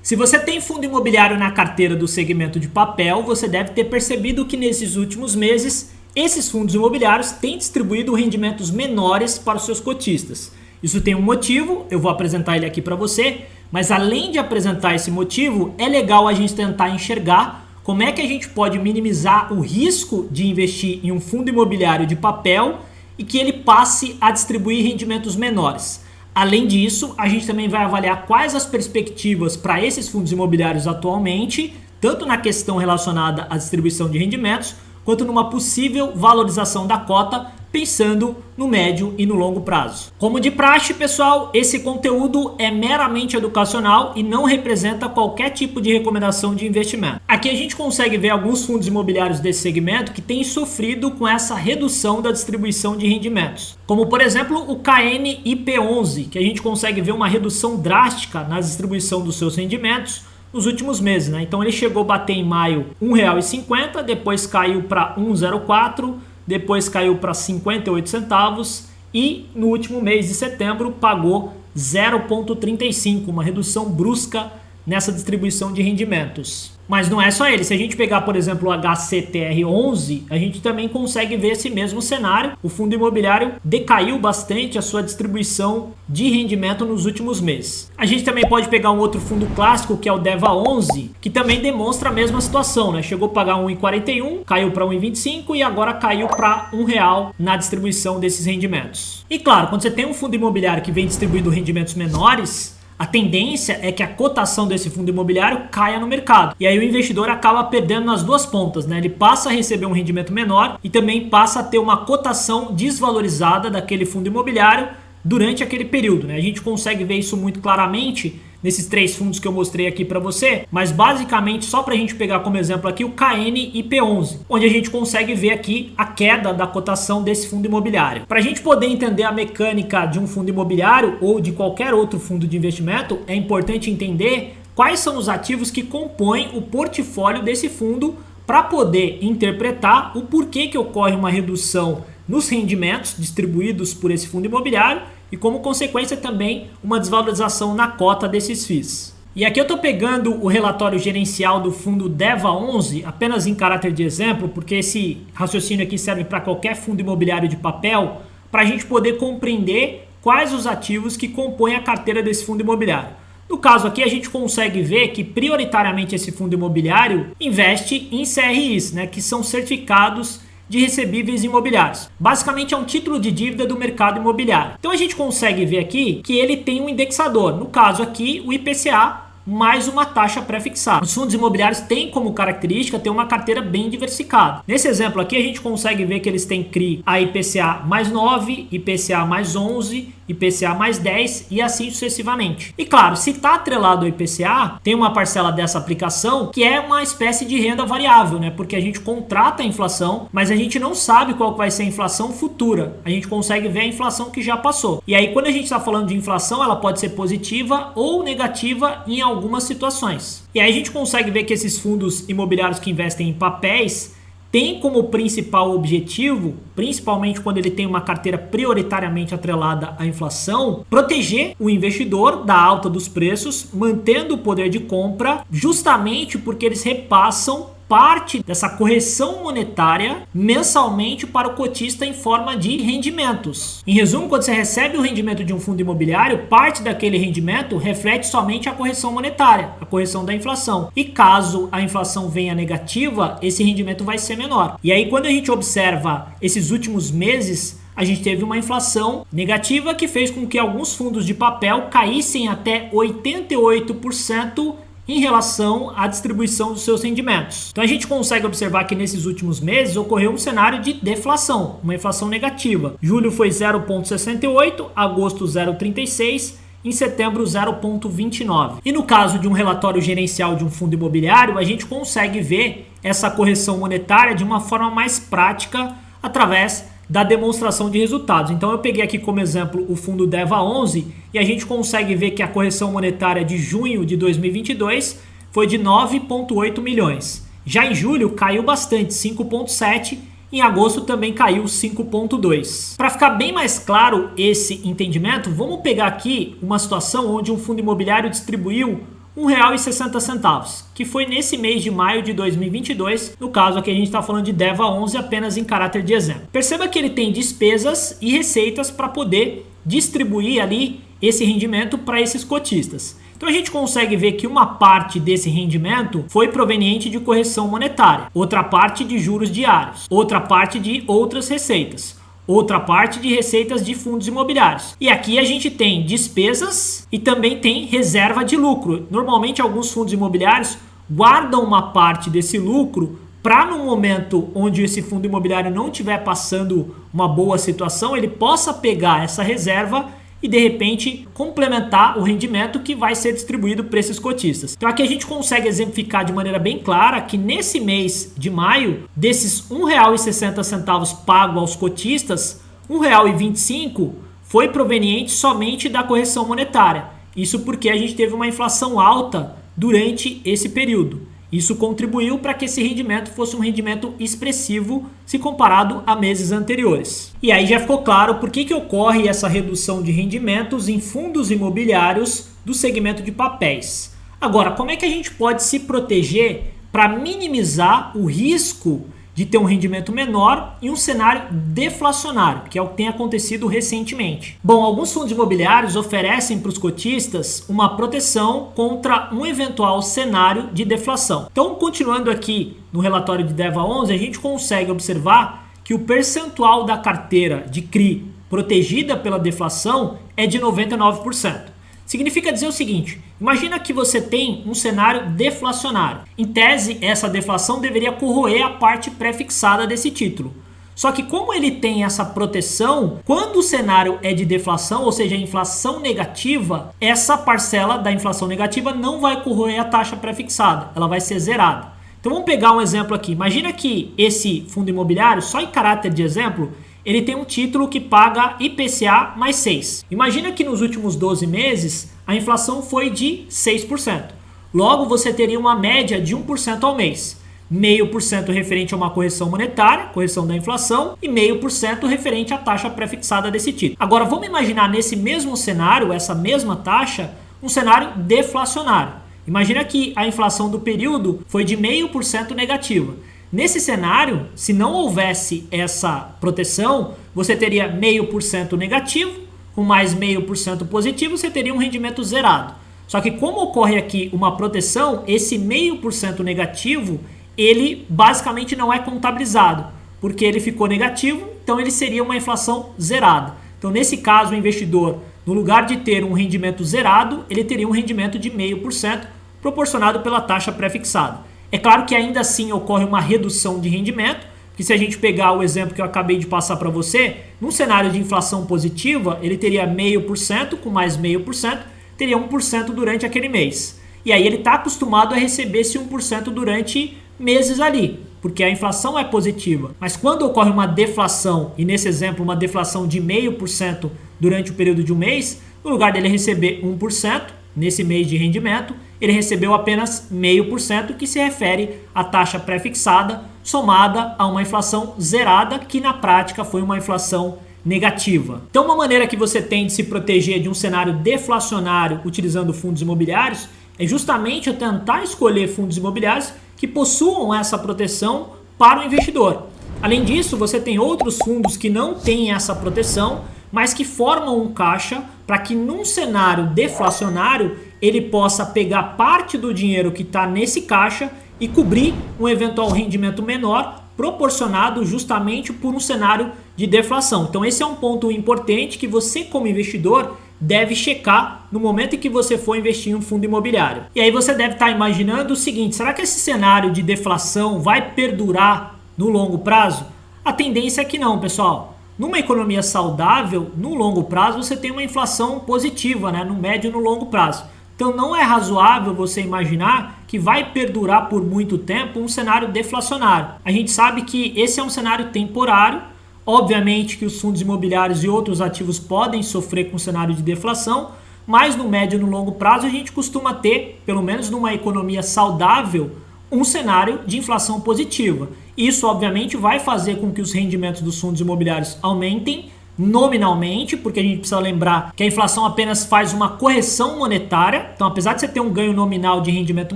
Se você tem fundo imobiliário na carteira do segmento de papel, você deve ter percebido que nesses últimos meses, esses fundos imobiliários têm distribuído rendimentos menores para os seus cotistas. Isso tem um motivo, eu vou apresentar ele aqui para você, mas além de apresentar esse motivo, é legal a gente tentar enxergar como é que a gente pode minimizar o risco de investir em um fundo imobiliário de papel e que ele passe a distribuir rendimentos menores. Além disso, a gente também vai avaliar quais as perspectivas para esses fundos imobiliários atualmente, tanto na questão relacionada à distribuição de rendimentos, quanto numa possível valorização da cota, pensando no médio e no longo prazo. Como de praxe, pessoal, esse conteúdo é meramente educacional e não representa qualquer tipo de recomendação de investimento. Aqui a gente consegue ver alguns fundos imobiliários desse segmento que têm sofrido com essa redução da distribuição de rendimentos. Como, por exemplo, o KNIP11, que a gente consegue ver uma redução drástica na distribuição dos seus rendimentos nos últimos meses, né? Então ele chegou a bater em maio R$ 1,50, depois caiu para R$ 1,04, depois caiu para 58 centavos e no último mês de setembro pagou 0,35, uma redução brusca nessa distribuição de rendimentos. Mas não é só ele, se a gente pegar, por exemplo, o HCTR11, a gente também consegue ver esse mesmo cenário. O fundo imobiliário decaiu bastante a sua distribuição de rendimento nos últimos meses. A gente também pode pegar um outro fundo clássico, que é o DEVA11, que também demonstra a mesma situação, né? Chegou a pagar R$ 1,41, caiu para R$ 1,25 e agora caiu para R$ 1,00 na distribuição desses rendimentos. E claro, quando você tem um fundo imobiliário que vem distribuindo rendimentos menores, a tendência é que a cotação desse fundo imobiliário caia no mercado. E aí o investidor acaba perdendo nas duas pontas, né? Ele passa a receber um rendimento menor e também passa a ter uma cotação desvalorizada daquele fundo imobiliário durante aquele período, né? A gente consegue ver isso muito claramente nesses três fundos que eu mostrei aqui para você, mas basicamente só para a gente pegar como exemplo aqui o KNIP11, onde a gente consegue ver aqui a queda da cotação desse fundo imobiliário. Para a gente poder entender a mecânica de um fundo imobiliário ou de qualquer outro fundo de investimento, é importante entender quais são os ativos que compõem o portfólio desse fundo para poder interpretar o porquê que ocorre uma redução nos rendimentos distribuídos por esse fundo imobiliário e como consequência também uma desvalorização na cota desses FIIs. E aqui eu estou pegando o relatório gerencial do fundo DEVA11 apenas em caráter de exemplo, porque esse raciocínio aqui serve para qualquer fundo imobiliário de papel, para a gente poder compreender quais os ativos que compõem a carteira desse fundo imobiliário. No caso aqui a gente consegue ver que prioritariamente esse fundo imobiliário investe em CRIs, né, que são certificados de recebíveis imobiliários. Basicamente é um título de dívida do mercado imobiliário. Então a gente consegue ver aqui que ele tem um indexador, no caso aqui o IPCA mais uma taxa pré-fixada. Os fundos imobiliários têm como característica ter uma carteira bem diversificada. Nesse exemplo aqui a gente consegue ver que eles têm CRI a IPCA mais 9, IPCA mais 11, IPCA mais 10 e assim sucessivamente. E claro, se está atrelado ao IPCA, tem uma parcela dessa aplicação que é uma espécie de renda variável, né? Porque a gente contrata a inflação, mas a gente não sabe qual vai ser a inflação futura. A gente consegue ver a inflação que já passou. E aí quando a gente está falando de inflação, ela pode ser positiva ou negativa em algumas situações. E aí a gente consegue ver que esses fundos imobiliários que investem em papéis tem como principal objetivo, principalmente quando ele tem uma carteira prioritariamente atrelada à inflação, proteger o investidor da alta dos preços, mantendo o poder de compra, justamente porque eles repassam parte dessa correção monetária mensalmente para o cotista em forma de rendimentos. Em resumo, quando você recebe o rendimento de um fundo imobiliário, parte daquele rendimento reflete somente a correção monetária, a correção da inflação. E caso a inflação venha negativa, esse rendimento vai ser menor. E aí, quando a gente observa esses últimos meses, a gente teve uma inflação negativa que fez com que alguns fundos de papel caíssem até 88% em relação à distribuição dos seus rendimentos. Então a gente consegue observar que nesses últimos meses ocorreu um cenário de deflação, uma inflação negativa. Julho foi 0,68, agosto 0,36, em setembro 0,29. E no caso de um relatório gerencial de um fundo imobiliário, a gente consegue ver essa correção monetária de uma forma mais prática através da demonstração de resultados. Então eu peguei aqui como exemplo o fundo DEVA11 e a gente consegue ver que a correção monetária de junho de 2022 foi de 9,8 milhões. Já em julho caiu bastante, 5,7, em agosto também caiu 5,2. Para ficar bem mais claro esse entendimento, vamos pegar aqui uma situação onde um fundo imobiliário distribuiu R$1,60, que foi nesse mês de maio de 2022, no caso aqui a gente está falando de DEVA 11 apenas em caráter de exemplo. Perceba que ele tem despesas e receitas para poder distribuir ali esse rendimento para esses cotistas. Então a gente consegue ver que uma parte desse rendimento foi proveniente de correção monetária, outra parte de juros diários, outra parte de outras receitas, outra parte de receitas de fundos imobiliários. E aqui a gente tem despesas e também tem reserva de lucro. Normalmente alguns fundos imobiliários guardam uma parte desse lucro para no momento onde esse fundo imobiliário não estiver passando uma boa situação, ele possa pegar essa reserva e de repente complementar o rendimento que vai ser distribuído para esses cotistas. Então aqui a gente consegue exemplificar de maneira bem clara que nesse mês de maio, desses R$1,60 pago aos cotistas, R$1,25 foi proveniente somente da correção monetária. Isso porque a gente teve uma inflação alta durante esse período. Isso contribuiu para que esse rendimento fosse um rendimento expressivo se comparado a meses anteriores. E aí já ficou claro por que ocorre essa redução de rendimentos em fundos imobiliários do segmento de papéis. Agora, como é que a gente pode se proteger para minimizar o risco de ter um rendimento menor em um cenário deflacionário, que é o que tem acontecido recentemente? Bom, alguns fundos imobiliários oferecem para os cotistas uma proteção contra um eventual cenário de deflação. Então, continuando aqui no relatório de DEVA 11, a gente consegue observar que o percentual da carteira de CRI protegida pela deflação é de 99%. Significa dizer o seguinte, imagina que você tem um cenário deflacionário. Em tese, essa deflação deveria corroer a parte pré-fixada desse título. Só que como ele tem essa proteção, quando o cenário é de deflação, ou seja, a inflação negativa, essa parcela da inflação negativa não vai corroer a taxa pré-fixada, ela vai ser zerada. Então vamos pegar um exemplo aqui. Imagina que esse fundo imobiliário, só em caráter de exemplo, ele tem um título que paga IPCA mais 6. Imagina que nos últimos 12 meses a inflação foi de 6%. Logo, você teria uma média de 1% ao mês. 0,5% referente a uma correção monetária, correção da inflação, e 0,5% referente à taxa pré-fixada desse título. Agora, vamos imaginar nesse mesmo cenário, essa mesma taxa, um cenário deflacionário. Imagina que a inflação do período foi de 0,5% negativa. Nesse cenário, se não houvesse essa proteção, você teria 0,5% negativo, com mais 0,5% positivo, você teria um rendimento zerado. Só que como ocorre aqui uma proteção, esse 0,5% negativo, ele basicamente não é contabilizado, porque ele ficou negativo, então ele seria uma inflação zerada. Então nesse caso, o investidor, no lugar de ter um rendimento zerado, ele teria um rendimento de 0,5% proporcionado pela taxa pré-fixada. É claro que ainda assim ocorre uma redução de rendimento, que se a gente pegar o exemplo que eu acabei de passar para você, num cenário de inflação positiva, ele teria 0,5%, com mais 0,5%, teria 1% durante aquele mês. E aí ele está acostumado a receber esse 1% durante meses ali, porque a inflação é positiva. Mas quando ocorre uma deflação, e nesse exemplo uma deflação de 0,5% durante o período de um mês, no lugar dele receber 1%, nesse mês de rendimento, ele recebeu apenas 0,5%, que se refere à taxa pré-fixada somada a uma inflação zerada, que na prática foi uma inflação negativa. Então, uma maneira que você tem de se proteger de um cenário deflacionário utilizando fundos imobiliários é justamente tentar escolher fundos imobiliários que possuam essa proteção para o investidor. Além disso, você tem outros fundos que não têm essa proteção, mas que formam um caixa para que num cenário deflacionário ele possa pegar parte do dinheiro que está nesse caixa e cobrir um eventual rendimento menor proporcionado justamente por um cenário de deflação. Então esse é um ponto importante que você como investidor deve checar no momento em que você for investir em um fundo imobiliário. E aí você deve estar imaginando o seguinte, será que esse cenário de deflação vai perdurar no longo prazo? A tendência é que não, pessoal. Numa economia saudável, no longo prazo, você tem uma inflação positiva, né? No médio e no longo prazo. Então não é razoável você imaginar que vai perdurar por muito tempo um cenário deflacionário. A gente sabe que esse é um cenário temporário. Obviamente que os fundos imobiliários e outros ativos podem sofrer com um cenário de deflação, mas no médio e no longo prazo a gente costuma ter, pelo menos numa economia saudável, um cenário de inflação positiva. Isso, obviamente, vai fazer com que os rendimentos dos fundos imobiliários aumentem nominalmente, porque a gente precisa lembrar que a inflação apenas faz uma correção monetária. Então, apesar de você ter um ganho nominal de rendimento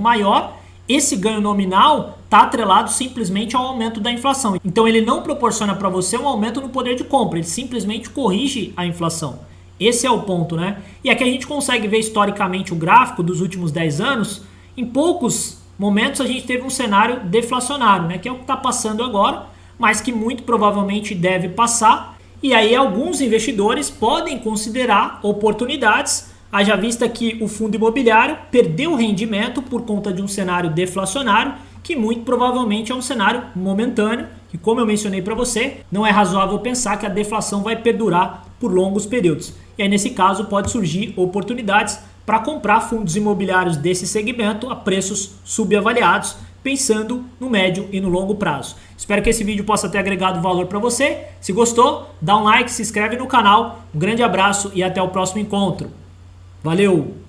maior, esse ganho nominal está atrelado simplesmente ao aumento da inflação. Então, ele não proporciona para você um aumento no poder de compra, ele simplesmente corrige a inflação. Esse é o ponto, né? E aqui a gente consegue ver historicamente o gráfico dos últimos 10 anos. Em poucos momentos a gente teve um cenário deflacionário, né? Que é o que está passando agora, mas que muito provavelmente deve passar. E aí alguns investidores podem considerar oportunidades, haja vista que o fundo imobiliário perdeu rendimento por conta de um cenário deflacionário, que muito provavelmente é um cenário momentâneo, e como eu mencionei para você, não é razoável pensar que a deflação vai perdurar por longos períodos. E aí nesse caso pode surgir oportunidades para comprar fundos imobiliários desse segmento a preços subavaliados, pensando no médio e no longo prazo. Espero que esse vídeo possa ter agregado valor para você. Se gostou, dá um like, se inscreve no canal. Um grande abraço e até o próximo encontro. Valeu!